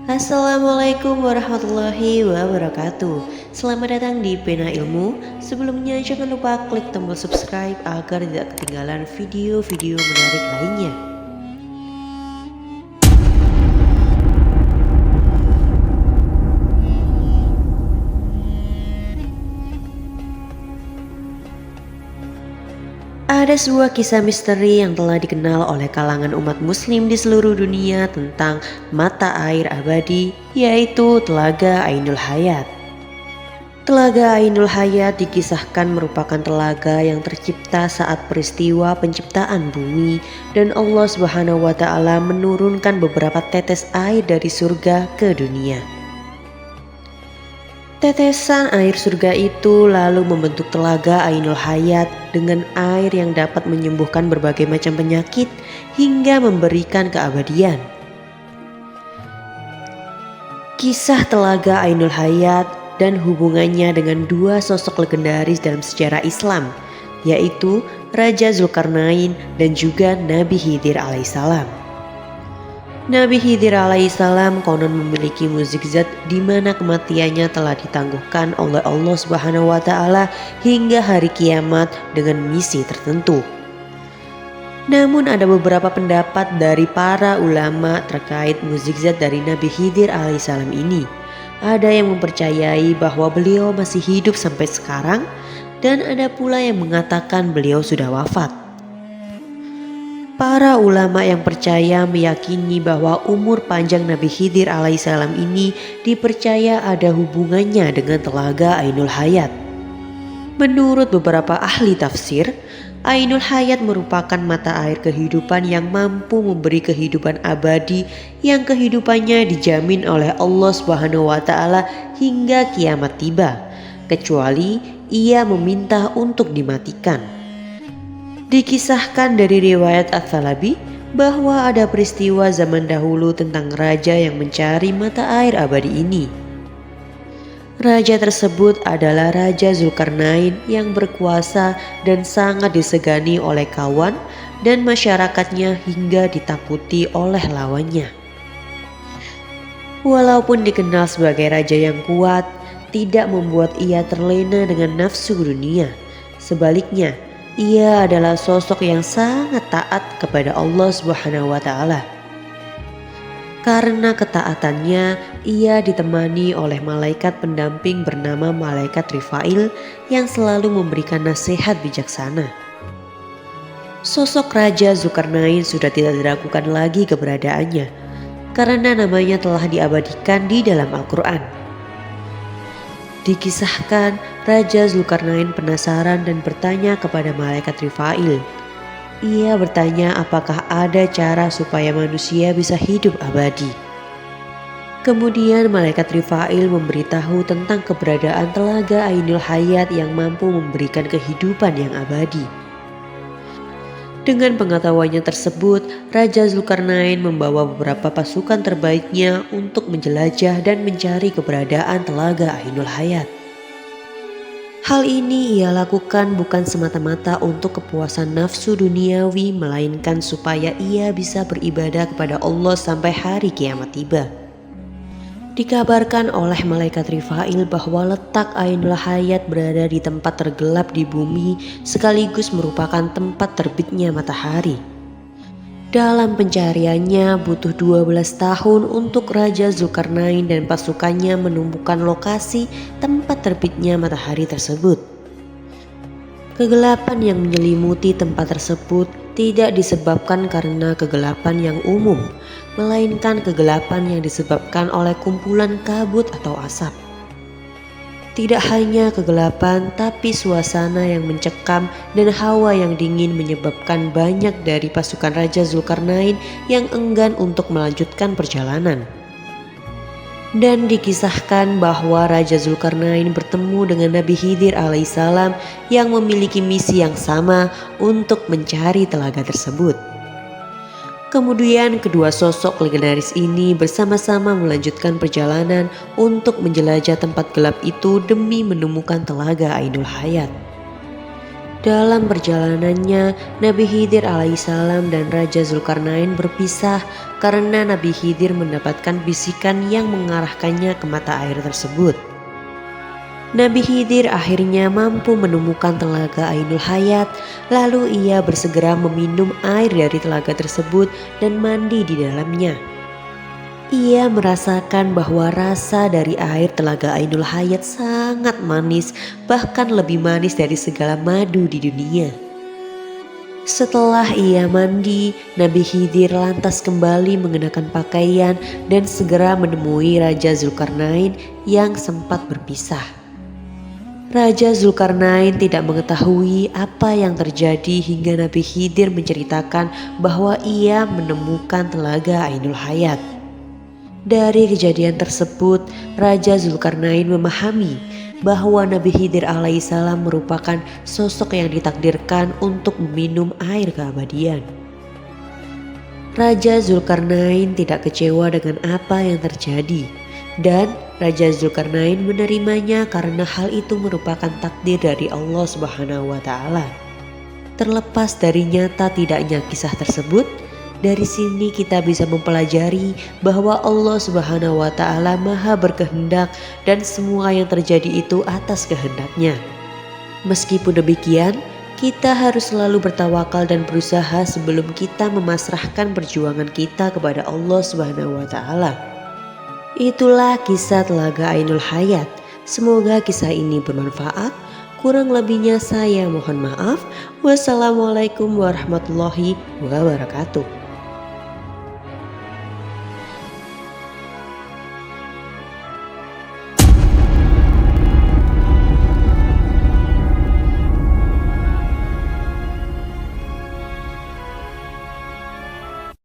Assalamualaikum warahmatullahi wabarakatuh. Selamat datang di Pena Ilmu. Sebelumnya jangan lupa klik tombol subscribe agar tidak ketinggalan video-video menarik lainnya. Ada sebuah kisah misteri yang telah dikenal oleh kalangan umat muslim di seluruh dunia tentang mata air abadi, yaitu Telaga Ainul Hayat. Telaga Ainul Hayat dikisahkan merupakan telaga yang tercipta saat peristiwa penciptaan bumi dan Allah Subhanahu wa Ta'ala menurunkan beberapa tetes air dari surga ke dunia. Tetesan air surga itu lalu membentuk Telaga Ainul Hayat dengan air yang dapat menyembuhkan berbagai macam penyakit hingga memberikan keabadian. Kisah Telaga Ainul Hayat dan hubungannya dengan dua sosok legendaris dalam sejarah Islam, yaitu Raja Zulkarnain dan juga Nabi Khidir alaihissalam. Nabi Khidir alaihissalam konon memiliki mukjizat di mana kematiannya telah ditangguhkan oleh Allah Subhanahu wa Ta'ala hingga hari kiamat dengan misi tertentu. Namun ada beberapa pendapat dari para ulama terkait mukjizat dari Nabi Khidir alaihissalam ini. Ada yang mempercayai bahwa beliau masih hidup sampai sekarang dan ada pula yang mengatakan beliau sudah wafat. Para ulama yang percaya meyakini bahwa umur panjang Nabi Khidir alaihissalam ini dipercaya ada hubungannya dengan Telaga Ainul Hayat. Menurut beberapa ahli tafsir, Ainul Hayat merupakan mata air kehidupan yang mampu memberi kehidupan abadi yang kehidupannya dijamin oleh Allah Subhanahu wa Ta'ala hingga kiamat tiba, kecuali ia meminta untuk dimatikan. Dikisahkan dari riwayat Ats-Tsalabi bahwa ada peristiwa zaman dahulu tentang raja yang mencari mata air abadi ini. Raja tersebut adalah Raja Zulkarnain yang berkuasa dan sangat disegani oleh kawan dan masyarakatnya hingga ditakuti oleh lawannya. Walaupun dikenal sebagai raja yang kuat, tidak membuat ia terlena dengan nafsu dunia. Sebaliknya, ia adalah sosok yang sangat taat kepada Allah Subhanahu wa Ta'ala. Karena ketaatannya, ia ditemani oleh malaikat pendamping bernama Malaikat Rifail yang selalu memberikan nasihat bijaksana. Sosok Raja Zulkarnain sudah tidak diragukan lagi keberadaannya, karena namanya telah diabadikan di dalam Al-Quran. Dikisahkan Raja Zulkarnain penasaran dan bertanya kepada Malaikat Rifail. Ia bertanya apakah ada cara supaya manusia bisa hidup abadi. Kemudian Malaikat Rifail memberitahu tentang keberadaan Telaga Ainul Hayat yang mampu memberikan kehidupan yang abadi. Dengan pengetahuannya tersebut, Raja Zulkarnain membawa beberapa pasukan terbaiknya untuk menjelajah dan mencari keberadaan Telaga Ainul Hayat. Hal ini ia lakukan bukan semata-mata untuk kepuasan nafsu duniawi, melainkan supaya ia bisa beribadah kepada Allah sampai hari kiamat tiba. Dikabarkan oleh Malaikat Rifail bahwa letak Ainul Hayat berada di tempat tergelap di bumi sekaligus merupakan tempat terbitnya matahari. Dalam pencariannya butuh 12 tahun untuk Raja Zulkarnain dan pasukannya menemukan lokasi tempat terbitnya matahari tersebut. Kegelapan yang menyelimuti tempat tersebut tidak disebabkan karena kegelapan yang umum, melainkan kegelapan yang disebabkan oleh kumpulan kabut atau asap. Tidak hanya kegelapan, tapi suasana yang mencekam dan hawa yang dingin menyebabkan banyak dari pasukan Raja Zulkarnain yang enggan untuk melanjutkan perjalanan. Dan dikisahkan bahwa Raja Zulkarnain bertemu dengan Nabi Khidir alaihissalam yang memiliki misi yang sama untuk mencari telaga tersebut. Kemudian kedua sosok legendaris ini bersama-sama melanjutkan perjalanan untuk menjelajah tempat gelap itu demi menemukan Telaga Ainul Hayat. Dalam perjalanannya, Nabi Khidir alaihissalam dan Raja Zulkarnain berpisah karena Nabi Khidir mendapatkan bisikan yang mengarahkannya ke mata air tersebut. Nabi Khidir akhirnya mampu menemukan telaga Ainul Hayat, lalu ia bersegera meminum air dari telaga tersebut dan mandi di dalamnya. Ia merasakan bahwa rasa dari air telaga Ainul Hayat sangat manis, bahkan lebih manis dari segala madu di dunia. Setelah ia mandi, Nabi Khidir lantas kembali mengenakan pakaian dan segera menemui Raja Zulkarnain yang sempat berpisah. Raja Zulkarnain tidak mengetahui apa yang terjadi hingga Nabi Khidir menceritakan bahwa ia menemukan telaga Ainul Hayat. Dari kejadian tersebut, Raja Zulkarnain memahami bahwa Nabi Khidir alaihissalam merupakan sosok yang ditakdirkan untuk meminum air keabadian. Raja Zulkarnain tidak kecewa dengan apa yang terjadi, dan Raja Zulkarnain menerimanya karena hal itu merupakan takdir dari Allah Subhanahu wa Ta'ala. Terlepas dari nyata tidaknya kisah tersebut, dari sini kita bisa mempelajari bahwa Allah Subhanahu wa Ta'ala Maha berkehendak dan semua yang terjadi itu atas kehendaknya. Meskipun demikian, kita harus selalu bertawakal dan berusaha sebelum kita memasrahkan perjuangan kita kepada Allah Subhanahu wa Ta'ala. Itulah kisah telaga Ainul Hayat. Semoga kisah ini bermanfaat. Kurang lebihnya saya mohon maaf. Wassalamualaikum warahmatullahi wabarakatuh.